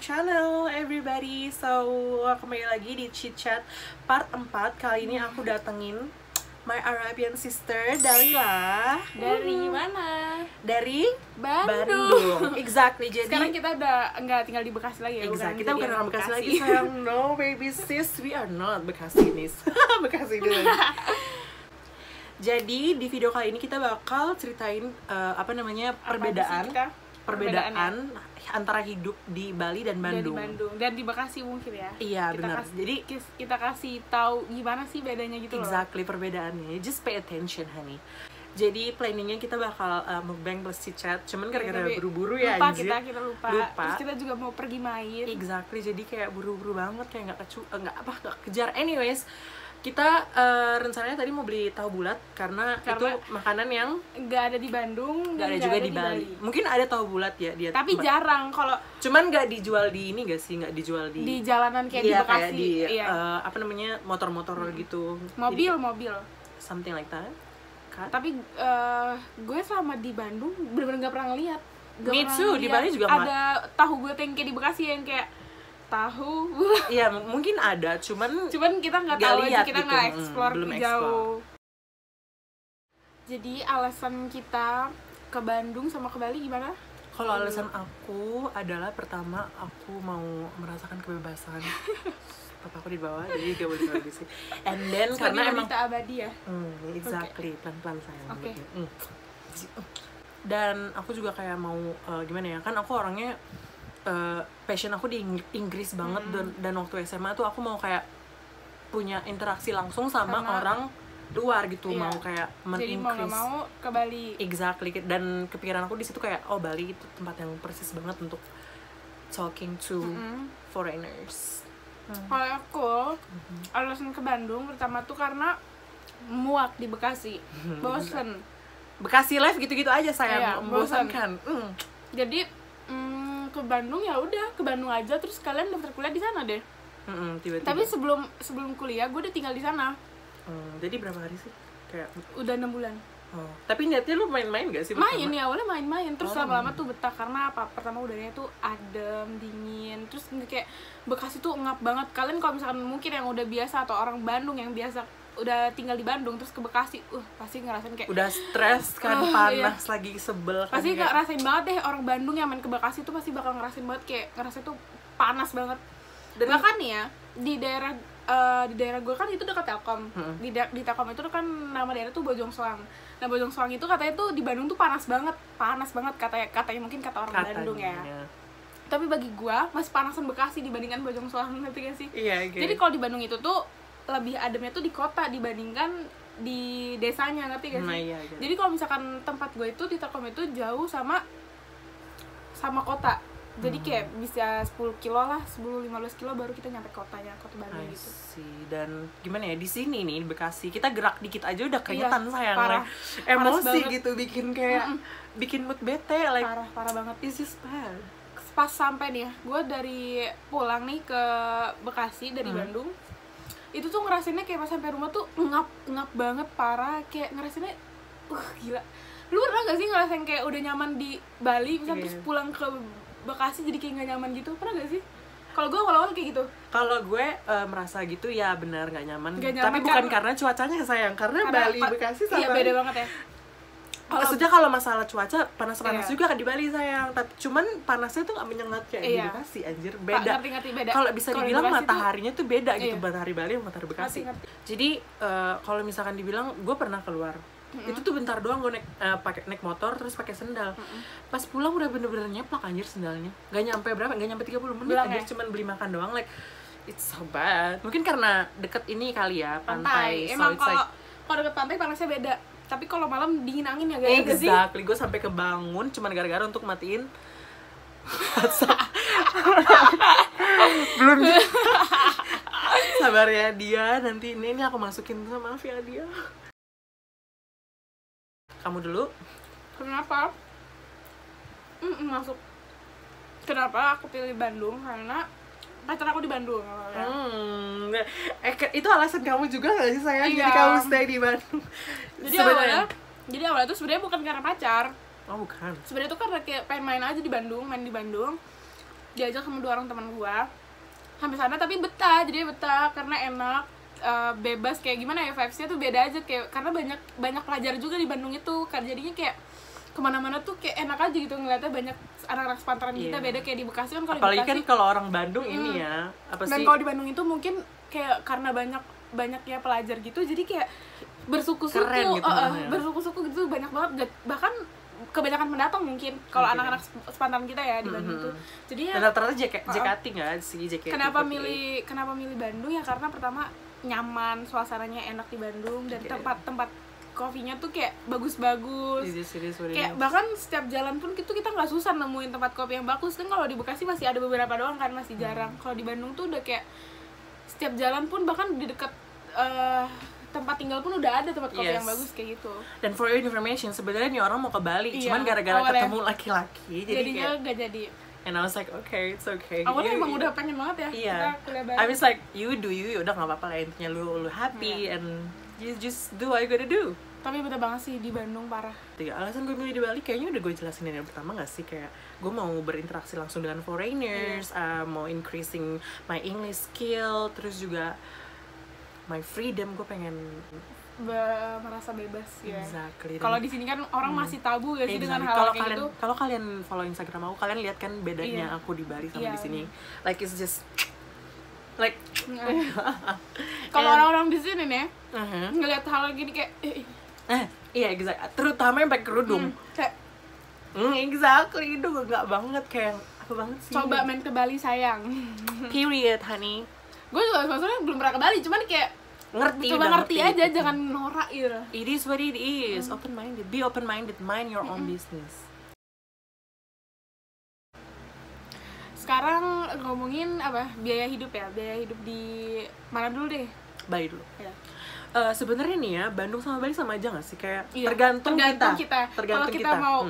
channel everybody. So, kembali lagi di Chit Chat part 4. Kali ini aku datengin my Arabian sister Dalila. Dari mana? Dari Bandung. Exactly. Jadi sekarang kita udah nggak tinggal di Bekasi lagi ya. Exactly. Kita bukan orang Bekasi lagi sayang. No baby sis, we are not Bekasinis. Bekasi dulu. Jadi di video kali ini kita bakal ceritain perbedaan antara hidup di Bali dan Bandung. Dan di Bekasi mungkin ya. Iya benar. Jadi kita kasih tahu gimana sih bedanya gitu loh. Exactly, perbedaannya. Just pay attention honey. Jadi planningnya kita bakal mukbang plus chit chat. Cuman gara-gara buru-buru ya anjir. Kita lupa. Terus kita juga mau pergi main. Exactly. Jadi kayak buru-buru banget, kayak nggak kejar. Anyways, kita rencananya tadi mau beli tahu bulat karena itu makanan yang nggak ada di Bandung, nggak ada juga di Bali. Mungkin ada tahu bulat ya dia. Tapi jarang kalau. Cuman nggak dijual di ini nggak sih, nggak dijual di jalanan kayak di Bekasi. Kayak di motor-motor gitu. Mobil. Something like that. Tapi gue selama di Bandung bener-bener nggak pernah ngeliat. Me too, di Bali juga ada tahu bulat yang kayak di Bekasi yang kayak tahu. Iya, mungkin ada, cuman kita nggak tahu aja, kita gitu. nggak explore belum jauh. Jadi alasan kita ke Bandung sama ke Bali gimana? Kalau alasan aku adalah pertama aku mau merasakan kebebasan. Papa aku di bawah, jadi gak boleh terlalu sih. And then karena emang kita abadi ya. Exactly, pelan-pelan sayang. Okay. Dan aku juga kayak mau gimana ya? Kan aku orangnya passion aku di Inggris banget dan waktu SMA tuh aku mau kayak punya interaksi langsung sama orang luar gitu, iya. Mau kayak jadi mau nggak mau ke Bali. Exactly. Dan kepikiran aku di situ kayak Bali itu tempat yang persis banget untuk talking to foreigners. Kalau aku alasan ke Bandung pertama tuh karena muak di Bekasi, bosen. Bekasi life gitu-gitu aja sayang, iya, membosankan. Jadi ke Bandung ya udah, ke Bandung aja, terus kalian daftar kuliah di sana deh. Tiba-tiba. Tapi sebelum kuliah gue udah tinggal di sana. Jadi berapa hari sih? Kayak udah 6 bulan. Tapi niatnya lu main-main gak sih? Main ya, awalnya main-main. Terus lama-lama tuh betah karena apa? Pertama udaranya tuh adem, dingin. Terus kayak Bekasi tuh ngap banget. Kalian kalau misalkan mungkin yang udah biasa atau orang Bandung yang biasa udah tinggal di Bandung terus ke Bekasi, pasti ngerasain kayak udah stres kan, panas iya. Lagi sebel kan. Pasti ngerasain banget deh orang Bandung yang main ke Bekasi tuh pasti bakal ngerasain banget kayak ngerasa tuh panas banget. Dan bahkan nih ya, di daerah gue kan itu dekat Telkom. Di Telkom itu kan nama daerah tuh Bojong Soang. Nah, Bojong Soang itu katanya tuh di Bandung tuh panas banget katanya mungkin kata orang Bandung ya. Tapi bagi gue masih panasan Bekasi dibandingkan Bojong Soang, ngerti gak sih? Iya, okay. Jadi kalau di Bandung itu tuh lebih ademnya tuh di kota dibandingkan di desanya, ngerti gak sih? Iya, iya. Jadi kalau misalkan tempat gue itu di Telkom itu jauh sama kota. Jadi kayak bisa 10 kilo lah, 10-15 kilo baru kita nyampe kota Bandung gitu. Dan gimana ya, di sini nih, di Bekasi, kita gerak dikit aja udah keringetan sayang. Parah. Emosi gitu, bikin kayak, bikin mood bete. Like, parah banget. It's just bad. Pas sampai nih ya, gue dari pulang nih ke Bekasi dari Bandung, itu tuh ngerasainnya kayak pas sampai rumah tuh ngap banget, parah. Kayak ngerasainnya, gila. Lu pernah gak sih ngerasain kayak udah nyaman di Bali, misalnya terus pulang ke Bekasi jadi kayak gak nyaman gitu, pernah gak sih? Kalau gue awal-awal kayak gitu. Kalau gue merasa gitu ya benar gak nyaman. Tapi bukan karena cuacanya sayang, karena Bali Bekasi sama. Iya beda banget ya. Maksudnya kalau masalah cuaca panas-panas juga kan di Bali sayang. Tapi cuman panasnya tuh gak menyengat kayak di Bekasi anjir. Beda. Ngerti beda. Kalau bisa dibilang mataharinya tuh beda gitu, matahari Bali sama matahari Bekasi. Ngerti. Jadi kalau misalkan dibilang gue pernah keluar. Itu tuh bentar doang gue naik motor terus pakai sendal. Pas pulang udah bener-bener nyeplak anjir sendalnya. Gak nyampe 30 menit anjir, cuman beli makan doang, like it's so bad. Mungkin karena deket ini kali ya, pantai. Emang kalau deket pantai panasnya beda. Tapi kalau malam dingin angin ya guys. Exactly, gue sampai kebangun cuman gara-gara untuk matiin WhatsApp. Belum. Sabar ya dia, nanti ini aku masukin, maaf ya dia. Kamu dulu. Kenapa? Masuk. Kenapa aku pilih Bandung? Karena pacar aku di Bandung. Itu alasan kamu juga nggak sih sayang? Jadi kamu stay di Bandung. Jadi awalnya tuh sebenarnya bukan karena pacar. Oh bukan. Sebenarnya tuh karena kayak pengen main aja di Bandung, main di Bandung. diajak sama 2 orang teman gue sampai sana, tapi betah, jadi betah karena enak, bebas, kayak gimana ya, vibes-nya tuh beda aja, kayak karena banyak pelajar juga di Bandung itu kan, jadinya kayak kemana-mana tuh kayak enak aja gitu ngeliatnya, banyak anak-anak sepantaran kita, beda kayak di Bekasi kan. Kalau apalagi di Bekasi, kan kalau orang Bandung ini ya apa dan sih, kalau di Bandung itu mungkin kayak karena banyaknya pelajar gitu, jadi kayak bersuku-suku, gitu, bersuku-suku gitu banyak banget, bahkan kebanyakan pendatang mungkin kalau anak-anak sepantaran kita ya di Bandung tuh. Jadi ya, dan rata-rata JKT nggak sih JKT. Kenapa milih Bandung ya, karena pertama nyaman, suasananya enak di Bandung, dan tempat kopinya tuh kayak bagus-bagus. Kayak bahkan setiap jalan pun kita nggak susah nemuin tempat kopi yang bagus kan. Kalau di Bekasi masih ada beberapa doang kan, masih jarang. Kalau di Bandung tuh udah kayak setiap jalan pun, bahkan di dekat tempat tinggal pun udah ada tempat kopi yang bagus kayak gitu. Dan for your information, sebenarnya nih orang mau ke Bali, cuman gara-gara ketemu laki-laki jadinya nggak jadi. And I was like, okay, it's okay. Awalnya emang udah pengen banget ya kita kuliah Bali. I was like, you do you, udah nggak apa-apa lah, intinya lu happy and you just do what you gotta do. Tapi bener banget sih di Bandung parah. 3 alasan gue milih di Bali kayaknya udah gue jelasin yang pertama nggak sih, kayak gue mau berinteraksi langsung dengan foreigners, mau increasing my English skill, terus juga my freedom, gue pengen merasa bebas ya. Exactly. Kalau di sini kan orang masih tabu gak sih dengan hal kayak gitu. Kalau kalian follow Instagram aku, kalian lihat kan bedanya aku di Bali sama di sini. Like it's just like kalau orang-orang di sini nih ngelihat hal gini kayak iya exact, terutama yang pakai kerudung. Exactly, itu enggak banget, kayak apa banget sih. Coba main ke Bali sayang. Period, honey. Gue juga sebenarnya belum pernah ke Bali, cuman kayak ngerti aja, jangan norak gitu. It is what it is. Open minded, be open minded, mind your own business. Sekarang ngomongin apa, biaya hidup ya, biaya hidup di mana dulu deh? Bali dulu. Ya. Sebenarnya nih ya, Bandung sama Bali sama aja gak sih? Kayak tergantung kita. Kalau kita mau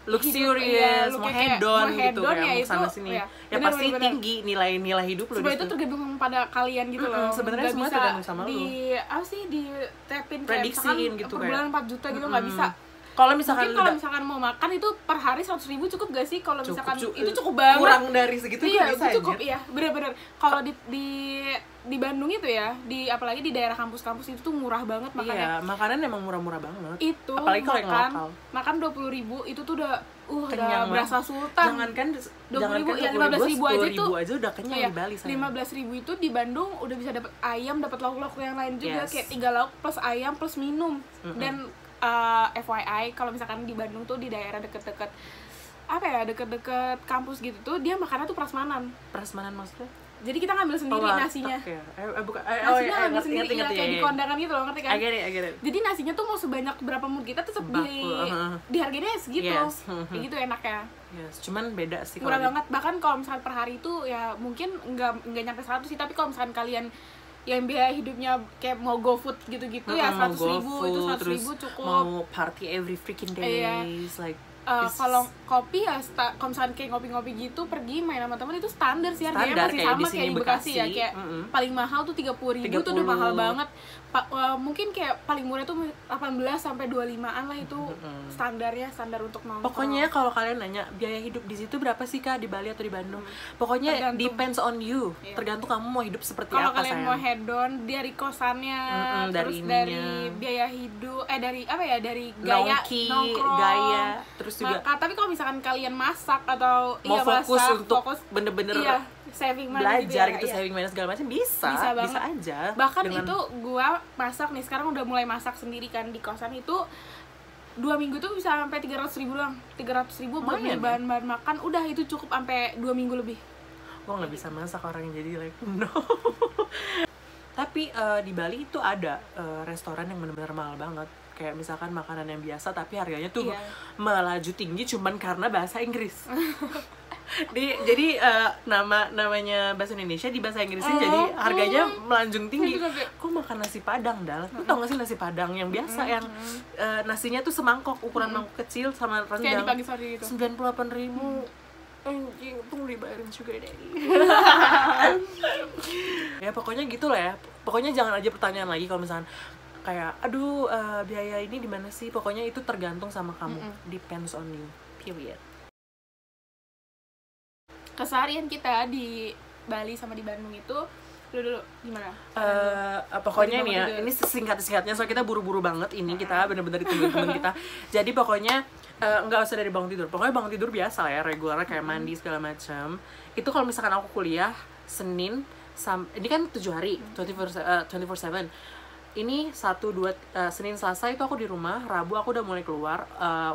luxurious, mau hedon gitu, kayak ya mau sana sini. Ya pasti tinggi nilai hidup lo. Sebenarnya itu tergantung pada kalian gitu loh. Sebenarnya semua tergantung sama lo. Apa sih, di tapin prediksiin gitu, per bulan 4 juta gitu nggak bisa. Kalau misalkan mau makan itu per hari 100.000 cukup gak sih? Kalau misalkan itu cukup banget. Kurang dari segitu iya, bisa cukup, iya, bener-bener. Kalau di Bandung itu ya, apalagi di daerah kampus-kampus itu tuh murah banget makannya. Iya, makanan emang murah-murah banget. Itu apalagi kalau yang lokal. Makan 20.000 itu tuh udah kenyang, udah berasa sultan. Jangankan 20.000 ya, 15.000 aja udah kenyang di Bali sana. 15.000 itu di Bandung udah bisa dapat ayam, dapat lauk-lauk yang lain juga, kayak 3 lauk plus ayam plus minum. Dan FYI, kalau misalkan di Bandung tuh di daerah deket-deket deket-deket kampus gitu tuh, dia makannya tuh prasmanan. Prasmanan maksudnya? Jadi kita ngambil sendiri nasinya. Nasinya ngambil sendiri, kayak di kondangan gitu loh, ngerti kan? I get it. Jadi nasinya tuh mau sebanyak berapa mood kita tetap dihargainya segitu. Kayak gitu enaknya. Yes, cuman beda sih. Murah banget, bahkan kalau misalkan per hari itu ya mungkin nggak nyampe 100 sih, tapi kalau misalkan kalian yang biaya hidupnya kayak mau go food gitu-gitu ya 100.000 itu 100.000 cukup. Mau party every freaking days, like kalau kopi ya, kalau misalkan kayak ngopi-ngopi gitu pergi main sama teman itu standar sih, harganya masih sama kayak di Bekasi ya, kayak paling mahal tuh 30.000 tuh udah mahal banget. Mungkin kayak paling murah tuh 18 sampai 25-an lah, itu standar untuk nongkrong. Pokoknya kalau kalian nanya biaya hidup di situ berapa sih Kak, di Bali atau di Bandung, pokoknya depends on you. Tergantung kamu mau hidup seperti apa. Kalau kalian sayang. mau hedon dari kosannya, terus dari biaya hidup, dari apa ya, dari gaya nongkrong, gaya, terus juga. Tapi kalau misalkan kalian masak atau mau fokus bener-bener saving money belajar gitu, saving money segala macam bisa aja. Bahkan itu gua masak nih, sekarang udah mulai masak sendiri kan di kosan itu 2 minggu tuh bisa sampai 300.000 doang. 300.000 buat beli bahan-bahan makan, udah itu cukup sampai 2 minggu lebih. Gua nggak bisa masak orangnya, jadi like no. Tapi di Bali itu ada restoran yang benar-benar mahal banget. Kayak misalkan makanan yang biasa tapi harganya tuh melaju tinggi cuman karena bahasa Inggris. Jadi namanya bahasa Indonesia di bahasa Inggrisnya jadi harganya melanjung tinggi. Kok makan nasi Padang, Dal? Lu tau gak sih nasi Padang yang biasa yang nasinya tuh semangkok, ukuran mangkok kecil sama rendang. Kayak di pagi sore gitu. 98.000. Anjing, tunggu dibayarin sugar daddy. Ya pokoknya gitu lah ya. Pokoknya jangan aja pertanyaan lagi kalau misalkan kayak aduh biaya ini di mana sih? Pokoknya itu tergantung sama kamu. Depends on you. Period. keseharian kita di Bali sama di Bandung itu dulu gimana? Pokoknya nih ya, ini singkat-singkatnya soal kita buru-buru banget ini, kita bener-bener ditungguin temen kita. Jadi pokoknya nggak usah dari bangun tidur, pokoknya bangun tidur biasa ya, reguler kayak mandi segala macam. Itu kalau misalkan aku kuliah Senin ini kan 7 hari 24/7. Ini 1, 2 Senin Selasa itu aku di rumah, Rabu aku udah mulai keluar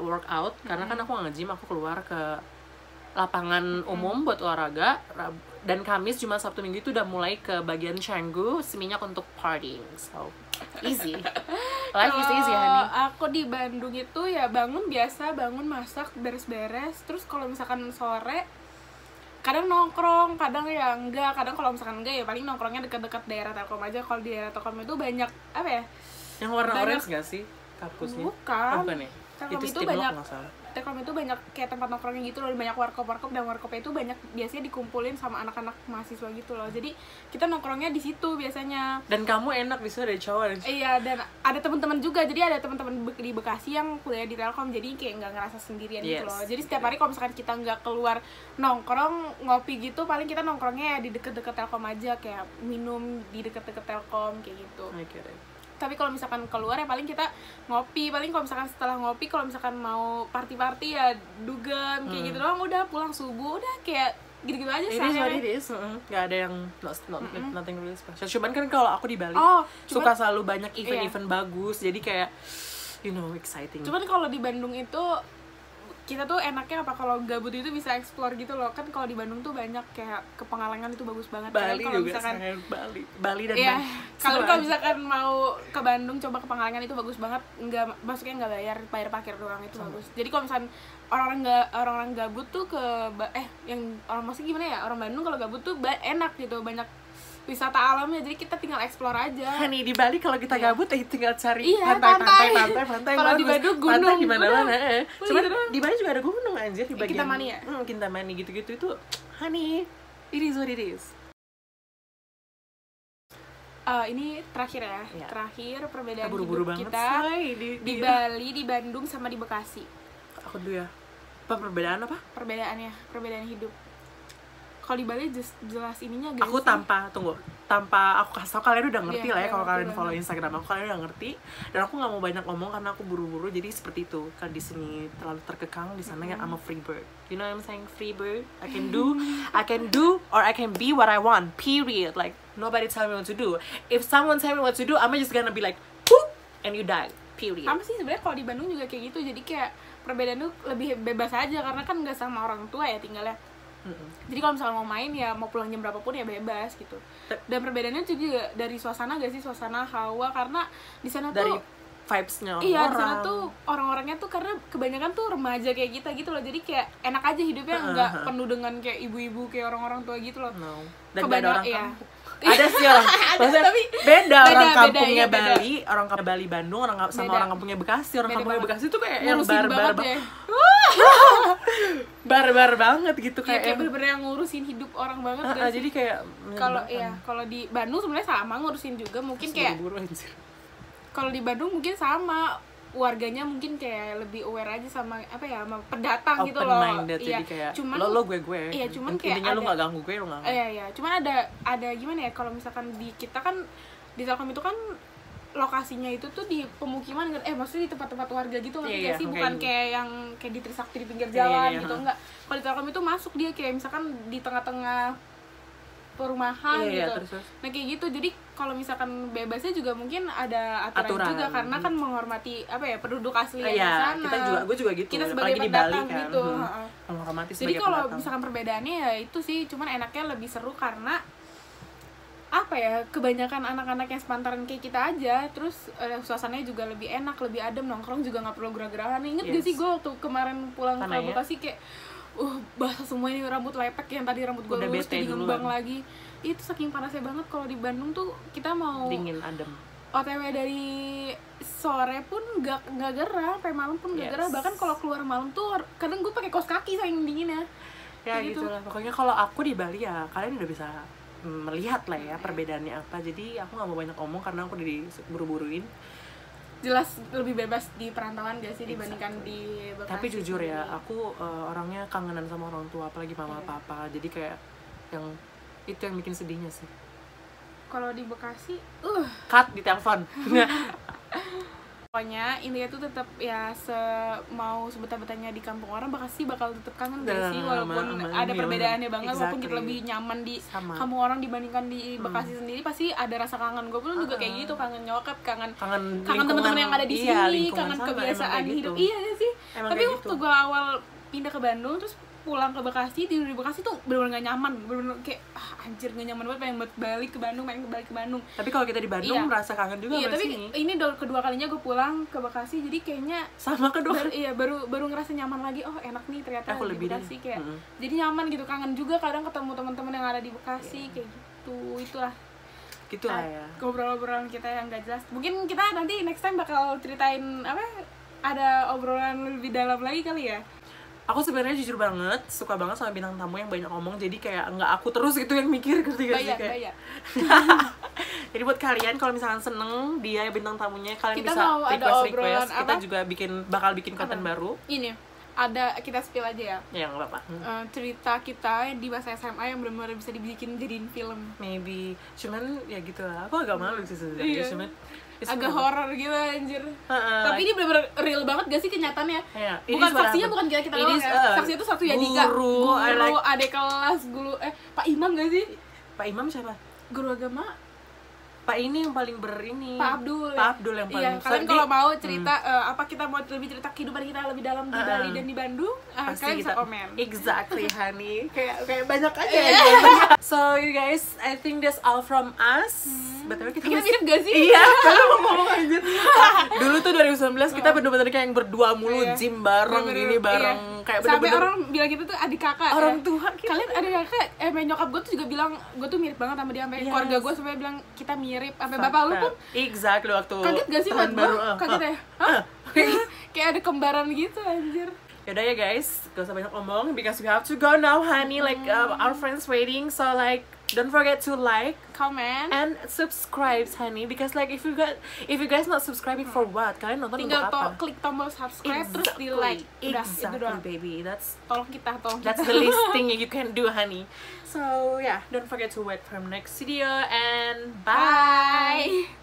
workout karena kan aku nggak nge-gym, aku keluar ke lapangan umum buat olahraga. Dan Kamis, Jumat, Sabtu, Minggu itu udah mulai ke bagian Canggu, Seminyak untuk partying. So easy, life is easy honey. Aku di Bandung itu ya bangun biasa, bangun masak, beres-beres. Terus kalau misalkan sore kadang nongkrong, kadang ya enggak. Kadang kalau misalkan enggak ya paling nongkrongnya dekat-dekat daerah Telkom aja. Kalau di daerah Telkom itu banyak apa ya, yang warna orange gak sih kampusnya? Bukan ya? Telkom itu banyak, Telkom itu banyak kayak tempat nongkrongnya gitu loh, banyak warkop-warkop, dan warkopnya itu banyak biasanya dikumpulin sama anak-anak mahasiswa gitu loh. Jadi kita nongkrongnya di situ biasanya. Dan kamu enak di situ ada cowok. Iya, dan ada teman-teman juga. Jadi ada teman-teman di Bekasi yang kuliah di Telkom, jadi kayak nggak ngerasa sendirian gitu loh. Jadi setiap hari kalau misalkan kita nggak keluar nongkrong ngopi gitu, paling kita nongkrongnya ya di deket-deket Telkom aja, kayak minum di deket-deket Telkom kayak gitu. Tapi kalau misalkan keluar ya paling kita ngopi, paling kalau misalkan setelah ngopi, kalau misalkan mau party ya dugem kayak gitu doang, udah pulang subuh, udah kayak gitu-gitu aja sehari-hari. Gak ada yang nothing really special. Cuman kan kalau aku di Bali suka selalu banyak event-event bagus, jadi kayak exciting. Cuman kalau di Bandung itu kita tuh enaknya apa, kalau gabut itu bisa explore gitu loh. Kan kalau di Bandung tuh banyak kayak ke Pengalengan itu bagus banget. Bali kalau juga misalkan Bali dan kalau misalkan mau ke Bandung coba ke Pengalengan itu bagus banget. Maksudnya nggak bayar parkir doang itu bagus. Jadi kalau misalkan orang-orang gabut tuh yang orang maksudnya gimana ya, orang Bandung kalau gabut tuh enak gitu, banyak wisata alamnya, jadi kita tinggal explore aja. Nih di Bali kalau kita gabut tinggal cari pantai. Kalau di Bandung gunung, pantai di mana-mana. Cuman di Bali juga ada gunung anjir di bagian Kintamani ya. Kintamani gitu-gitu itu, honey, it is what it is. Ini terakhir ya. Terakhir perbedaan buru-buru hidup banget, kita di Bali, di Bandung sama di Bekasi. Aku dulu ya. Perbedaan apa? Perbedaan hidup. Kalau di Bali jelas ininya guys. Aku tanpa aku kasih tau, kalian udah ngerti lah ya, kalau kalian follow Instagram aku, kalian udah ngerti. Dan aku nggak mau banyak ngomong karena aku buru-buru, jadi seperti itu. Kan di sini terlalu terkekang, di sana I'm a free bird. You know what I'm saying? Free bird. I can do or I can be what I want. Period. Like nobody tell me what to do. If someone tell me what to do, I'm just gonna be like, poop, and you die. Period. Sama sih sebenarnya kalau di Bandung juga kayak gitu. Jadi kayak perbedaan tuh lebih bebas aja karena kan nggak sama orang tua ya tinggalnya. Jadi kalau misalnya mau main ya mau pulang jam berapapun ya bebas gitu. Dan perbedaannya juga dari suasana gak sih, suasana hawa, karena di sana dari tuh vibes-nya iya, di sana tuh orang-orangnya tuh karena kebanyakan tuh remaja kayak kita gitu loh. Jadi kayak enak aja hidupnya, nggak penuh dengan kayak ibu-ibu kayak orang-orang tua gitu loh. Dan gak ada orang kampung. Ada sih orang, tapi beda orang kampungnya Bali, orang kampung Bali Bandung, orang kampungnya Bekasi. Orang kampungnya Bekasi tuh kayak yang barbar banget. Barbar banget gitu, kayak bener-bener yang ngurusin hidup orang banget. Jadi kayak kalau di Bandung sebenarnya sama ngurusin juga, mungkin kayak kalau di Bandung mungkin sama warganya mungkin kayak lebih aware aja sama apa ya, sama pendatang gitu loh. Iya, kayak cuman gue. Iya, cuman kayak intinya lu nggak ganggu gue, lu nggak. Iya, cuman ada gimana ya, kalau misalkan di kita kan di Telkom itu kan lokasinya itu tuh di pemukiman, maksudnya di tempat-tempat warga gitu, ngerti gak sih? Bukan kayak yang kayak di Trisakti di pinggir jalan gitu, enggak. Kalau di Telkom itu masuk dia kayak misalkan di tengah-tengah perumahan gitu. Terus. Nah kayak gitu, jadi kalau misalkan bebasnya juga mungkin ada aturan juga, karena kan menghormati apa ya, penduduk asli di sana. Gue juga gitu. Kita sebagai pendatang kan, gitu. Menghormati jadi kalau misalkan perbedaannya ya itu sih, cuman enaknya lebih seru karena apa ya, kebanyakan anak-anak yang sepantaran kayak kita aja, terus suasananya juga lebih enak, lebih adem, nongkrong juga nggak perlu gerah-gerahan. Ingat gak sih gue waktu kemarin pulang ke Bekasi kayak basah semua ini, rambut lepek, yang tadi rambut gue lurus jadi ngembang lagi. Itu saking panasnya banget. Kalau di Bandung tuh kita mau dingin, adem, OTW dari sore pun nggak gerah, sampai malam pun nggak gerah. Bahkan kalau keluar malam tuh kadang gue pakai kaos kaki saking dinginnya. Ya gitu lah. Pokoknya kalau aku di Bali ya kalian udah bisa melihat lah ya perbedaannya apa. Jadi aku nggak mau banyak ngomong karena aku diburu-buruin. jelas lebih bebas di perantauan gak sih dibandingkan di Bekasi. Tapi jujur ya, aku orangnya kangenan sama orang tua, apalagi mama papa. Jadi kayak yang itu yang bikin sedihnya sih. Kalau di Bekasi, cut di telepon. pokoknya intinya tuh tetap ya mau sebetah-betahnya di kampung orang, Bekasi bakal tetap kangen gak sih, walaupun ada perbedaannya banget. Walaupun kita lebih nyaman di kampung orang dibandingkan di Bekasi sendiri, pasti ada rasa kangen. Gue pun juga kayak gitu, kangen nyokap, kangen teman-teman yang ada di sini, kangen kebiasaan hidup. Iya sih. Tapi waktu gue awal pindah ke Bandung terus pulang ke Bekasi, tidur di Bekasi tuh bener-bener gak nyaman, bener-bener kayak anjir gak nyaman banget, pengen balik ke Bandung. Tapi kalau kita di Bandung merasa kangen juga. Iya, tapi ini kedua kalinya gue pulang ke Bekasi, jadi kayaknya sama kedua. Baru ngerasa nyaman lagi. Oh enak nih ternyata aku di Bekasi kayak jadi nyaman gitu, kangen juga kadang ketemu teman-teman yang ada di Bekasi kayak gitu. Itulah ya ngobrol-obrolan kita yang gak jelas. Mungkin kita nanti next time bakal ceritain ada obrolan lebih dalam lagi kali ya. Aku sebenarnya jujur banget suka banget sama bintang tamu yang banyak ngomong, jadi kayak nggak aku terus gitu yang mikir gitu sih kayak. Jadi buat kalian kalau misalkan seneng dia bintang tamunya, kalian kita bisa request. Kita juga bakal bikin konten baru. Ini ada, kita spill aja ya. Ya nggak apa-apa. Cerita kita di masa SMA yang benar-benar bisa dibikin jadiin film. Maybe, cuman ya gitu lah. Aku agak malu sih sebenarnya. Cuman agak horor gitu anjir. Tapi ini bener-bener real banget gak sih kenyataannya? Bukan saksinya, bukan kita doang ya. Saksinya tuh satu ya, Dika, guru adik kelas, Pak Imam gak sih? Pak Imam siapa? Guru agama. Pak ini yang paling Pak Abdul yang paling. Iya, kalian kalau mau cerita kita mau lebih cerita kehidupan kita lebih dalam di Bali dan di Bandung, kalian bisa komen. Exactly, honey. kayak banyak aja ya. So you guys, I think that's all from us. Betul kita mirip gak sih? Iya, kalau mau ngomong aja. Dulu tuh 2019 kita bener-bener kayak yang berdua mulu, gym bareng, gini bareng, kayak bener-bener. Sampai orang bilang gitu tuh adik kakak. Orang tua kita. Kalian adik kakak, nyokap gue tuh juga bilang gue tuh mirip banget sama dia, sampai keluarga gue sampai bilang kita mirip, sampai bapak lu pun. Exactly, waktu kaget gak sih buat gue? Kaget ya? Kayak ada kembaran gitu anjir. Yaudah ya guys, gak usah banyak ngomong because we have to go now, honey. Like our friends waiting, so like don't forget to like, comment, and subscribe, honey. Because like if you guys not subscribing for what? Kalian nonton tinggal untuk apa? Klik tombol subscribe terus di like. Udah itu doang, baby. That's the least thing you can do, honey. So yeah, don't forget to wait for next video and bye.